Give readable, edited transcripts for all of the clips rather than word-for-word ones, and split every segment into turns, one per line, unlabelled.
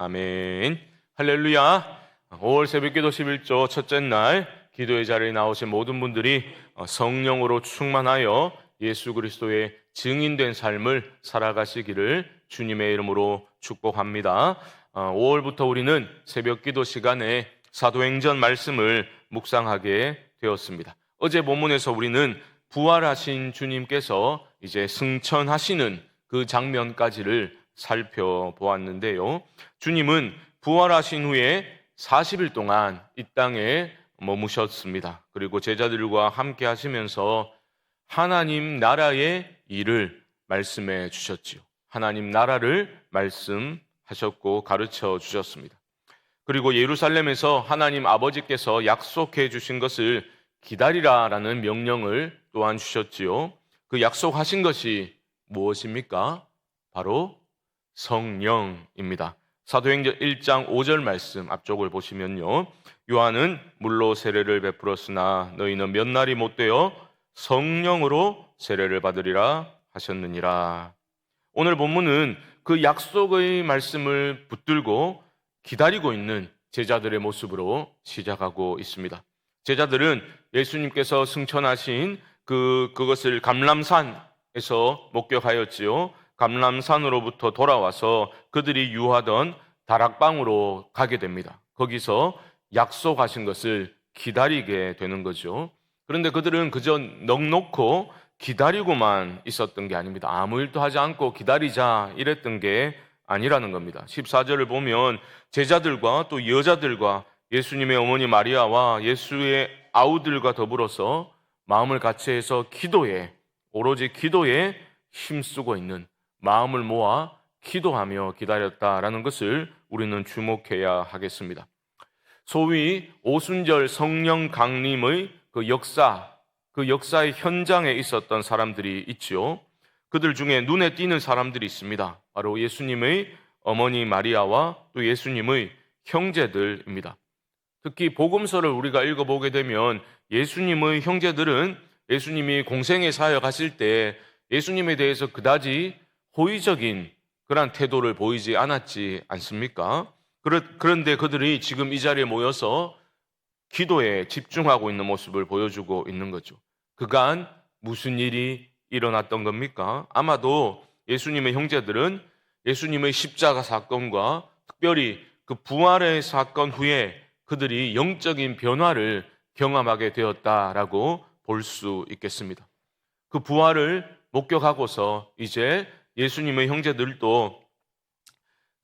아멘. 할렐루야. 5월 새벽기도 11조 첫째 날 기도의 자리에 나오신 모든 분들이 성령으로 충만하여 예수 그리스도의 증인된 삶을 살아가시기를 주님의 이름으로 축복합니다. 5월부터 우리는 새벽기도 시간에 사도행전 말씀을 묵상하게 되었습니다. 어제 본문에서 우리는 부활하신 주님께서 이제 승천하시는 그 장면까지를 살펴보았는데요. 주님은 부활하신 후에 40일 동안 이 땅에 머무셨습니다. 그리고 제자들과 함께 하시면서 하나님 나라의 일을 말씀해 주셨지요. 하나님 나라를 말씀하셨고 가르쳐 주셨습니다. 그리고 예루살렘에서 하나님 아버지께서 약속해 주신 것을 기다리라라는 명령을 또한 주셨지요. 그 약속하신 것이 무엇입니까? 바로 성령입니다. 사도행전 1장 5절 말씀 앞쪽을 보시면요. 요한은 물로 세례를 베풀었으나 너희는 몇 날이 못되어 성령으로 세례를 받으리라 하셨느니라. 오늘 본문은 그 약속의 말씀을 붙들고 기다리고 있는 제자들의 모습으로 시작하고 있습니다. 제자들은 예수님께서 승천하신 그것을 감람산에서 목격하였지요. 감람산으로부터 돌아와서 그들이 유하던 다락방으로 가게 됩니다. 거기서 약속하신 것을 기다리게 되는 거죠. 그런데 그들은 그저 넋놓고 기다리고만 있었던 게 아닙니다. 아무 일도 하지 않고 기다리자 이랬던 게 아니라는 겁니다. 14절을 보면 제자들과 또 여자들과 예수님의 어머니 마리아와 예수의 아우들과 더불어서 마음을 같이 해서 오로지 기도에 힘쓰고 있는, 마음을 모아 기도하며 기다렸다라는 것을 우리는 주목해야 하겠습니다. 소위 오순절 성령 강림의 그 역사의 현장에 있었던 사람들이 있지요. 그들 중에 눈에 띄는 사람들이 있습니다. 바로 예수님의 어머니 마리아와 또 예수님의 형제들입니다. 특히 복음서를 우리가 읽어보게 되면 예수님의 형제들은 예수님이 공생의 사역하실 때 예수님에 대해서 그다지 호의적인 그런 태도를 보이지 않았지 않습니까? 그런데 그들이 지금 이 자리에 모여서 기도에 집중하고 있는 모습을 보여주고 있는 거죠. 그간 무슨 일이 일어났던 겁니까? 아마도 예수님의 형제들은 예수님의 십자가 사건과 특별히 그 부활의 사건 후에 그들이 영적인 변화를 경험하게 되었다라고 볼 수 있겠습니다. 그 부활을 목격하고서 이제 예수님의 형제들도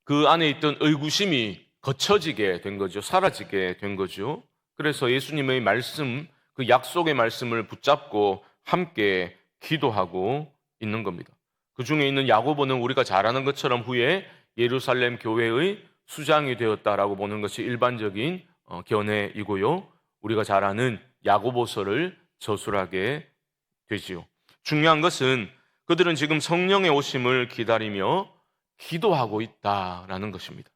그 안에 있던 의구심이 거쳐지게 된 거죠. 사라지게 된 거죠. 그래서 예수님의 말씀, 그 약속의 말씀을 붙잡고 함께 기도하고 있는 겁니다. 그 중에 있는 야고보는 우리가 잘 아는 것처럼 후에 예루살렘 교회의 수장이 되었다라고 보는 것이 일반적인 견해이고요. 우리가 잘 아는 야고보서를 저술하게 되지요. 중요한 것은 그들은 지금 성령의 오심을 기다리며 기도하고 있다라는 것입니다.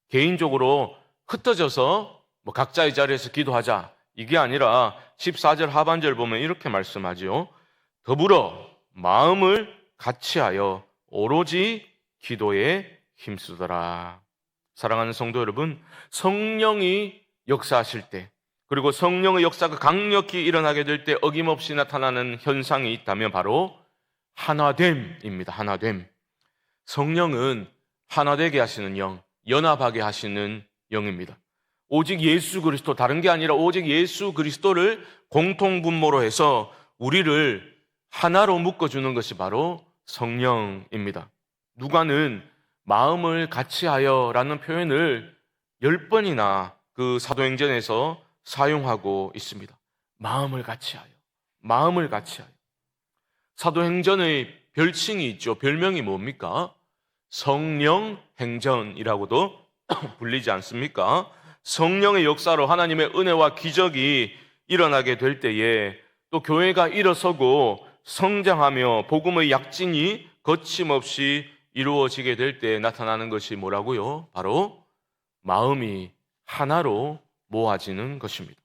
개인적으로 흩어져서 각자의 자리에서 기도하자 이게 아니라 14절 하반절 보면 이렇게 말씀하지요. 더불어 마음을 같이하여 오로지 기도에 힘쓰더라. 사랑하는 성도 여러분, 성령이 역사하실 때, 그리고 성령의 역사가 강력히 일어나게 될 때 어김없이 나타나는 현상이 있다면 바로 하나됨입니다. 하나됨. 성령은 하나되게 하시는 영, 연합하게 하시는 영입니다. 오직 예수 그리스도, 다른 게 아니라 오직 예수 그리스도를 공통분모로 해서 우리를 하나로 묶어주는 것이 바로 성령입니다. 누가는 마음을 같이하여 라는 표현을 10번이나 그 사도행전에서 사용하고 있습니다. 마음을 같이하여, 마음을 같이하여. 사도행전의 별칭이 있죠. 별명이 뭡니까? 성령행전이라고도 불리지 않습니까? 성령의 역사로 하나님의 은혜와 기적이 일어나게 될 때에 또 교회가 일어서고 성장하며 복음의 약진이 거침없이 이루어지게 될 때 나타나는 것이 뭐라고요? 바로 마음이 하나로 모아지는 것입니다.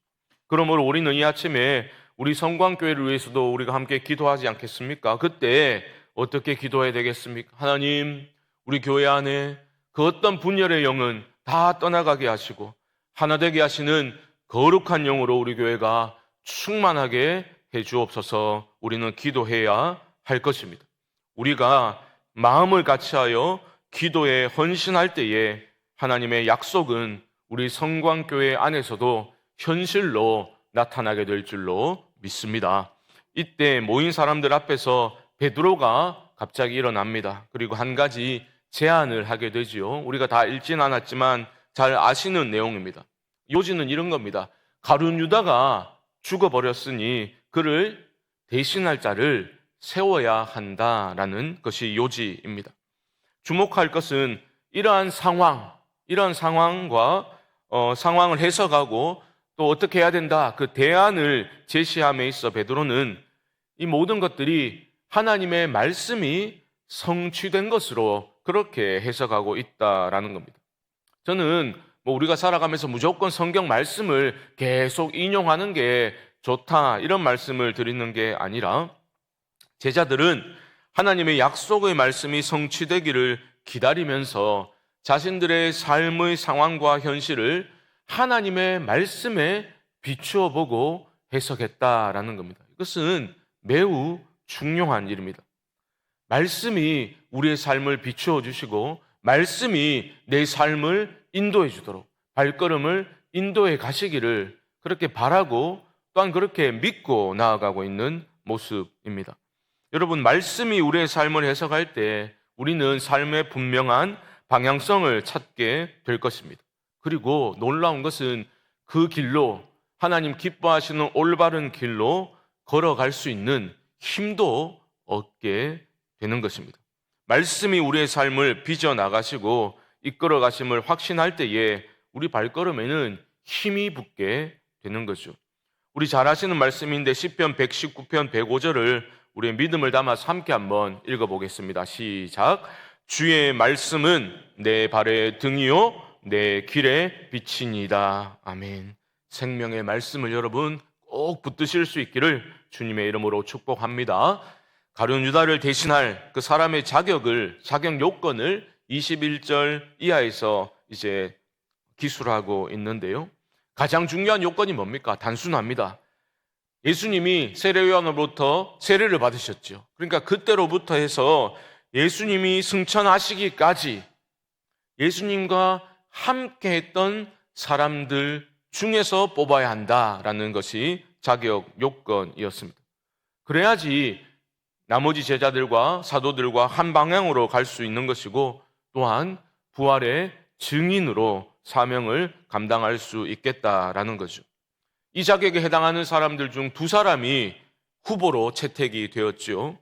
그러므로 우리는 이 아침에 우리 성광교회를 위해서도 우리가 함께 기도하지 않겠습니까? 그때 어떻게 기도해야 되겠습니까? 하나님, 우리 교회 안에 그 어떤 분열의 영은 다 떠나가게 하시고 하나 되게 하시는 거룩한 영으로 우리 교회가 충만하게 해 주옵소서. 우리는 기도해야 할 것입니다. 우리가 마음을 같이하여 기도에 헌신할 때에 하나님의 약속은 우리 성광교회 안에서도 현실로 나타나게 될 줄로 믿습니다. 이때 모인 사람들 앞에서 베드로가 갑자기 일어납니다. 그리고 한 가지 제안을 하게 되지요. 우리가 다 읽진 않았지만 잘 아시는 내용입니다. 요지는 이런 겁니다. 가룟 유다가 죽어버렸으니 그를 대신할 자를 세워야 한다라는 것이 요지입니다. 주목할 것은 이러한 상황과 상황을 해석하고 또 어떻게 해야 된다, 그 대안을 제시함에 있어 베드로는 이 모든 것들이 하나님의 말씀이 성취된 것으로 그렇게 해석하고 있다라는 겁니다. 저는 우리가 살아가면서 무조건 성경 말씀을 계속 인용하는 게 좋다 이런 말씀을 드리는 게 아니라 제자들은 하나님의 약속의 말씀이 성취되기를 기다리면서 자신들의 삶의 상황과 현실을 하나님의 말씀에 비추어 보고 해석했다라는 겁니다. 이것은 매우 중요한 일입니다. 말씀이 우리의 삶을 비추어 주시고 말씀이 내 삶을 인도해 주도록 발걸음을 인도해 가시기를 그렇게 바라고 또한 그렇게 믿고 나아가고 있는 모습입니다. 여러분, 말씀이 우리의 삶을 해석할 때 우리는 삶의 분명한 방향성을 찾게 될 것입니다. 그리고 놀라운 것은 그 길로 하나님 기뻐하시는 올바른 길로 걸어갈 수 있는 힘도 얻게 되는 것입니다. 말씀이 우리의 삶을 빚어나가시고 이끌어 가심을 확신할 때에 우리 발걸음에는 힘이 붙게 되는 거죠. 우리 잘 아시는 말씀인데 시편 119편 105절을 우리의 믿음을 담아서 함께 한번 읽어보겠습니다. 시작. 주의 말씀은 내 발의 등이요 내 길의 빛이니이다. 아멘. 생명의 말씀을 여러분 꼭 붙드실 수 있기를 주님의 이름으로 축복합니다. 가룟 유다를 대신할 그 사람의 자격 요건을 21절 이하에서 이제 기술하고 있는데요. 가장 중요한 요건이 뭡니까? 단순합니다. 예수님이 세례요한으로부터 세례를 받으셨죠. 그러니까 그때로부터 해서 예수님이 승천하시기까지 예수님과 함께 했던 사람들 중에서 뽑아야 한다라는 것이 자격 요건이었습니다. 그래야지 나머지 제자들과 사도들과 한 방향으로 갈 수 있는 것이고 또한 부활의 증인으로 사명을 감당할 수 있겠다라는 거죠. 이 자격에 해당하는 사람들 중 두 사람이 후보로 채택이 되었지요.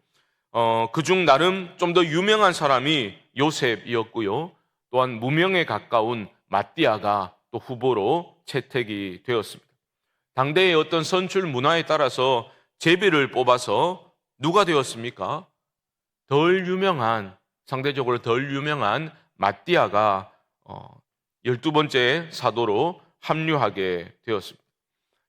그중 나름 좀 더 유명한 사람이 요셉이었고요. 또한 무명에 가까운 마띠아가 또 후보로 채택이 되었습니다. 당대의 어떤 선출 문화에 따라서 제비를 뽑아서 누가 되었습니까? 상대적으로 덜 유명한 마띠아가 12번째 사도로 합류하게 되었습니다.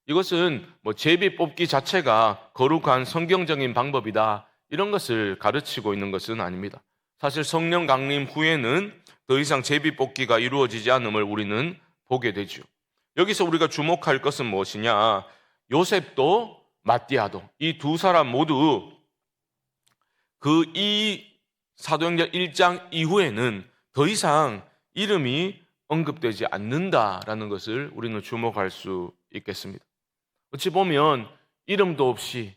이것은 제비 뽑기 자체가 거룩한 성경적인 방법이다 이런 것을 가르치고 있는 것은 아닙니다. 사실 성령 강림 후에는 더 이상 제비 뽑기가 이루어지지 않음을 우리는 보게 되죠. 여기서 우리가 주목할 것은 무엇이냐? 요셉도 마띠아도 이 두 사람 모두 이 사도행전 1장 이후에는 더 이상 이름이 언급되지 않는다라는 것을 우리는 주목할 수 있겠습니다. 어찌 보면 이름도 없이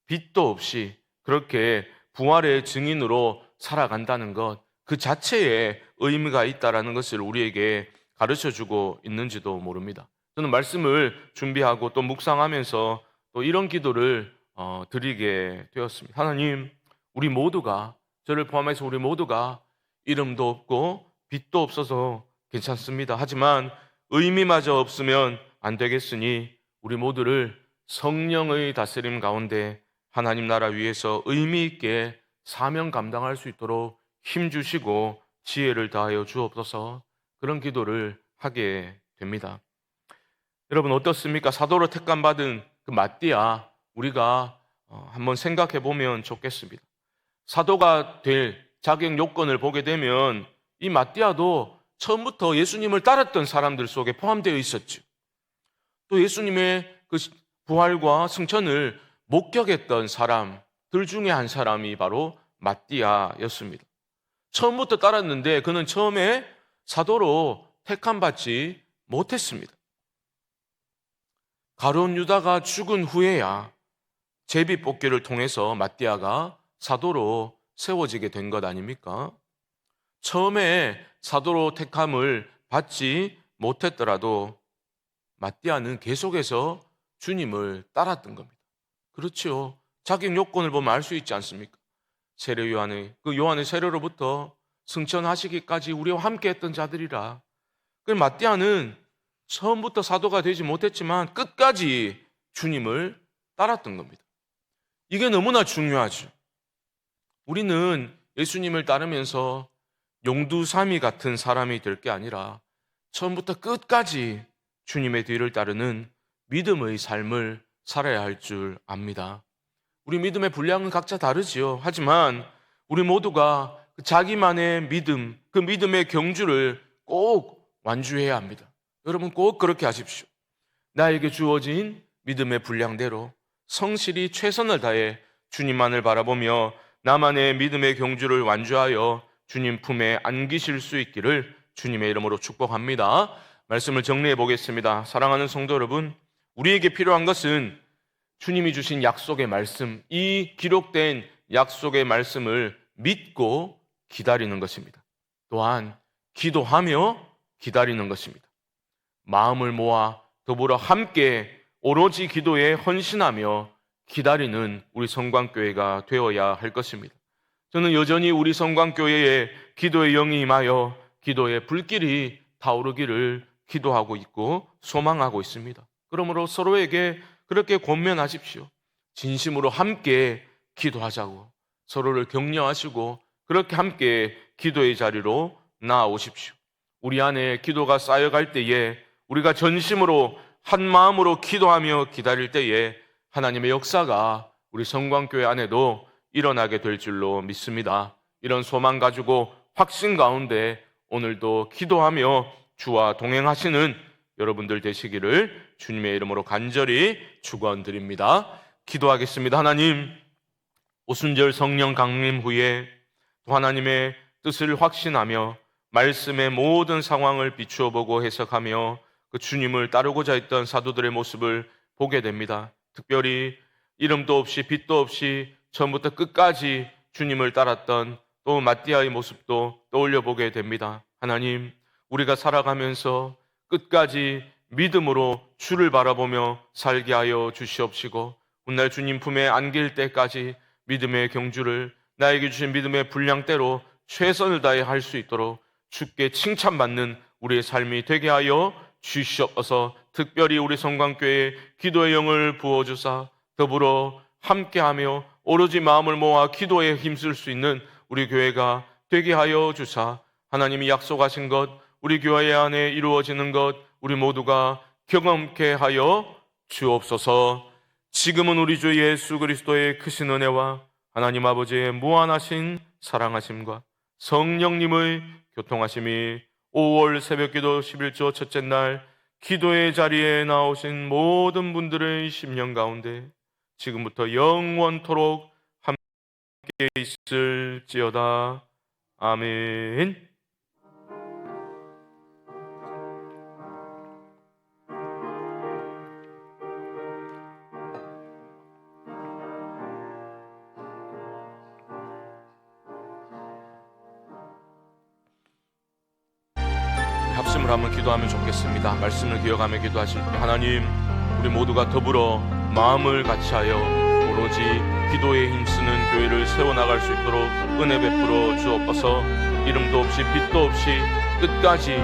빛도 없이 그렇게 부활의 증인으로 살아간다는 것, 그 자체에 의미가 있다라는 것을 우리에게 가르쳐주고 있는지도 모릅니다. 저는 말씀을 준비하고 또 묵상하면서 또 이런 기도를 드리게 되었습니다. 하나님, 우리 모두가, 저를 포함해서 우리 모두가 이름도 없고 빛도 없어서 괜찮습니다. 하지만 의미마저 없으면 안 되겠으니 우리 모두를 성령의 다스림 가운데 하나님 나라 위에서 의미 있게 사명 감당할 수 있도록 힘 주시고 지혜를 다하여 주옵소서. 그런 기도를 하게 됩니다. 여러분 어떻습니까? 사도로 택감받은 그 마띠아 우리가 한번 생각해 보면 좋겠습니다. 사도가 될 자격 요건을 보게 되면 이 마띠아도 처음부터 예수님을 따랐던 사람들 속에 포함되어 있었죠. 또 예수님의 그 부활과 승천을 목격했던 사람들 중에 한 사람이 바로 마띠아였습니다. 처음부터 따랐는데 그는 처음에 사도로 택함받지 못했습니다. 가룟 유다가 죽은 후에야 제비뽑기를 통해서 마띠아가 사도로 세워지게 된 것 아닙니까? 처음에 사도로 택함을 받지 못했더라도 마띠아는 계속해서 주님을 따랐던 겁니다. 그렇죠. 자격 요건을 보면 알 수 있지 않습니까? 세례 요한의 그 요한의 세례로부터 승천하시기까지 우리와 함께 했던 자들이라. 그 마띠아는 처음부터 사도가 되지 못했지만 끝까지 주님을 따랐던 겁니다. 이게 너무나 중요하죠. 우리는 예수님을 따르면서 용두사미 같은 사람이 될 게 아니라 처음부터 끝까지 주님의 뒤를 따르는 믿음의 삶을 살아야 할 줄 압니다. 우리 믿음의 분량은 각자 다르지요. 하지만 우리 모두가 자기만의 믿음, 그 믿음의 경주를 꼭 완주해야 합니다. 여러분 꼭 그렇게 하십시오. 나에게 주어진 믿음의 분량대로 성실히 최선을 다해 주님만을 바라보며 나만의 믿음의 경주를 완주하여 주님 품에 안기실 수 있기를 주님의 이름으로 축복합니다. 말씀을 정리해 보겠습니다. 사랑하는 성도 여러분, 우리에게 필요한 것은 주님이 주신 약속의 말씀, 이 기록된 약속의 말씀을 믿고 기다리는 것입니다. 또한 기도하며 기다리는 것입니다. 마음을 모아 더불어 함께 오로지 기도에 헌신하며 기다리는 우리 성광교회가 되어야 할 것입니다. 저는 여전히 우리 성광교회에 기도의 영이 임하여 기도의 불길이 타오르기를 기도하고 있고 소망하고 있습니다. 그러므로 서로에게 그렇게 권면하십시오. 진심으로 함께 기도하자고 서로를 격려하시고 그렇게 함께 기도의 자리로 나아오십시오. 우리 안에 기도가 쌓여갈 때에 우리가 전심으로 한 마음으로 기도하며 기다릴 때에 하나님의 역사가 우리 성광교회 안에도 일어나게 될 줄로 믿습니다. 이런 소망 가지고 확신 가운데 오늘도 기도하며 주와 동행하시는 여러분들 되시기를 주님의 이름으로 간절히 축원드립니다. 기도하겠습니다. 하나님, 오순절 성령 강림 후에 또 하나님의 뜻을 확신하며 말씀의 모든 상황을 비추어 보고 해석하며 그 주님을 따르고자 했던 사도들의 모습을 보게 됩니다. 특별히 이름도 없이 빛도 없이 처음부터 끝까지 주님을 따랐던 또 마띠아의 모습도 떠올려 보게 됩니다. 하나님, 우리가 살아가면서 끝까지 믿음으로 주를 바라보며 살게 하여 주시옵시고 훗날 주님 품에 안길 때까지 믿음의 경주를 나에게 주신 믿음의 분량대로 최선을 다해 할 수 있도록 주께 칭찬받는 우리의 삶이 되게 하여 주시옵소서. 특별히 우리 성광교회에 기도의 영을 부어주사 더불어 함께하며 오로지 마음을 모아 기도에 힘쓸 수 있는 우리 교회가 되게 하여 주사 하나님이 약속하신 것 우리 교회 안에 이루어지는 것 우리 모두가 경험케 하여 주옵소서. 지금은 우리 주 예수 그리스도의 크신 은혜와 하나님 아버지의 무한하신 사랑하심과 성령님의 교통하심이 5월 새벽기도 11조 첫째 날 기도의 자리에 나오신 모든 분들의 심령 가운데 지금부터 영원토록 함께 있을지어다. 아멘. 합심을 한번 기도하면 좋겠습니다. 말씀을 기억하며 기도하실 때 하나님, 우리 모두가 더불어 마음을 같이하여 오로지 기도에 힘쓰는 교회를 세워나갈 수 있도록 은혜 베풀어 주옵소서. 이름도 없이 빛도 없이 끝까지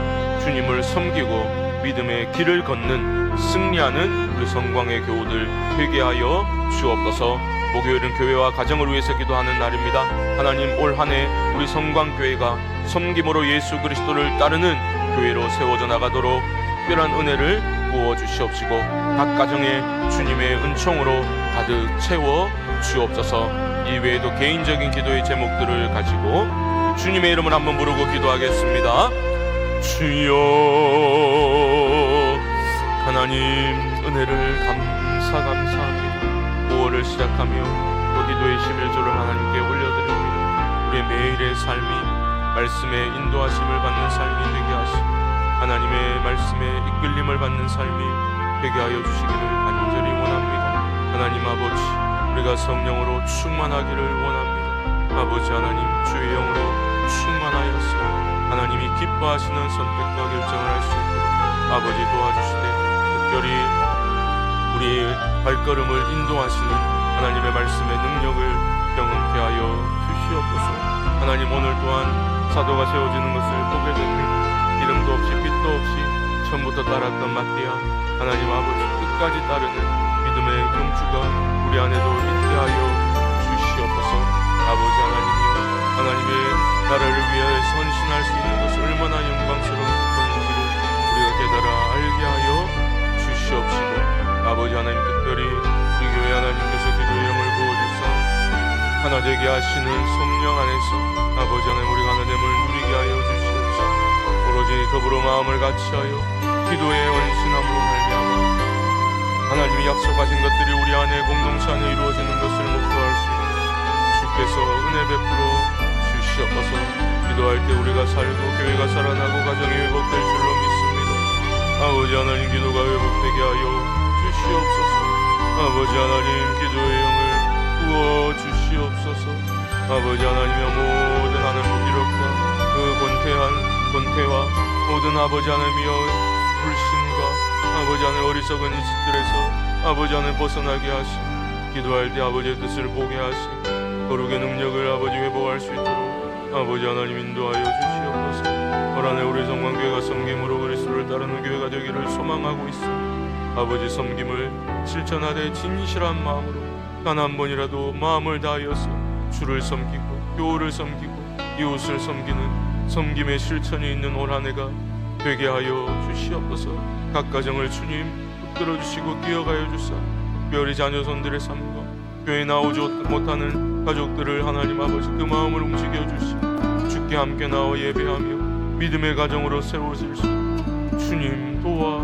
주님을 섬기고 믿음의 길을 걷는 승리하는 우리 성광의 교우들 되게 하여 주옵소서. 목요일은 교회와 가정을 위해서 기도하는 날입니다. 하나님, 올 한 해 우리 성광교회가 섬김으로 예수 그리스도를 따르는 교회로 세워져 나가도록 특별한 은혜를 부어주시옵시고 각 가정에 주님의 은총으로 가득 채워 주옵소서. 이외에도 개인적인 기도의 제목들을 가지고 주님의 이름을 한번 부르고 기도하겠습니다. 주여 하나님 은혜를 감사합니다. 5월을 시작하며 또 기도의 11조를 하나님께 올려드립니다. 우리의 매일의 삶이 말씀의 인도하심을 받는 삶이 되게 하시고 하나님의 말씀에 이끌림을 받는 삶이 되게 하여 주시기를 간절히 원합니다. 하나님 아버지, 우리가 성령으로 충만하기를 원합니다. 아버지 하나님, 주의 영으로 충만하여서 하나님이 기뻐하시는 선택과 결정을 할 수 있도록 아버지 도와주시되, 특별히 우리의 발걸음을 인도하시는 하나님의 말씀의 능력을 경험케 하여 주시옵소서. 하나님, 오늘 또한 사도가 세워지는 것을 보게 됩니다. 이름도 없이 빛도 없이 처음부터 따랐던 마띠아, 하나님 아버지 끝까지 따르는 믿음의 경주가 우리 안에도 있게 하여 주시옵소서. 아버지 하나님이여, 하나님의 나라를 위하여 선신할 수 있는 것이 얼마나 영광스러운 것인지를 우리가 깨달아 알게 하여 주시옵시고, 아버지 하나님, 특별히 우리 교회 하나님께서 기도의 영을 부어주사 하나 되게 하시는 성령 안에서 아버지 하나님, 우리가 하나님을 누리게 하여 주시옵시고, 오로지 더불어 마음을 같이하여 기도의 원신함으로 말미암아 하나님이 약속하신 것들이 우리 안에 공동체 안에 이루어지는 것을 목표할 수 있는 주께서 은혜 베풀어 주시옵소서. 기도할 때 우리가 살고 교회가 살아나고 가정이 회복될 줄로 믿습니다. 아버지 하나님, 기도가 회복되게 하여 주시옵소서. 아버지 하나님, 기도의 영을 부어 주시옵소서. 아버지 하나님의 모든 하나님 무기력과 그 권태와 모든 아버지 하나님이여 불신과 아버지 하나님 어리석은 짓들에서 아버지 하나님 벗어나게 하시고, 기도할 때 아버지의 뜻을 보게 하시고 거룩의 능력을 아버지 회복할 수 있도록 아버지 하나님 인도하여 주시옵소서. 올 한해 우리 성광교회가 섬김으로 그리스도를 따르는 교회가 되기를 소망하고 있습니다. 아버지, 섬김을 실천하되 진실한 마음으로 단 한 번이라도 마음을 다하여서 주를 섬기고 교우를 섬기고 이웃을 섬기는 섬김의 실천이 있는 올 한해가 되게 하여 주시옵소서. 각 가정을 주님 붙들어 주시고 기억하여 주사, 특별히 자녀손들의 삶과 교회에 나오지 못하는 가족들을 하나님 아버지 그 마음을 움직여 주시고 주께 함께 나와 예배하며 믿음의 가정으로 세워질 수 주님 도와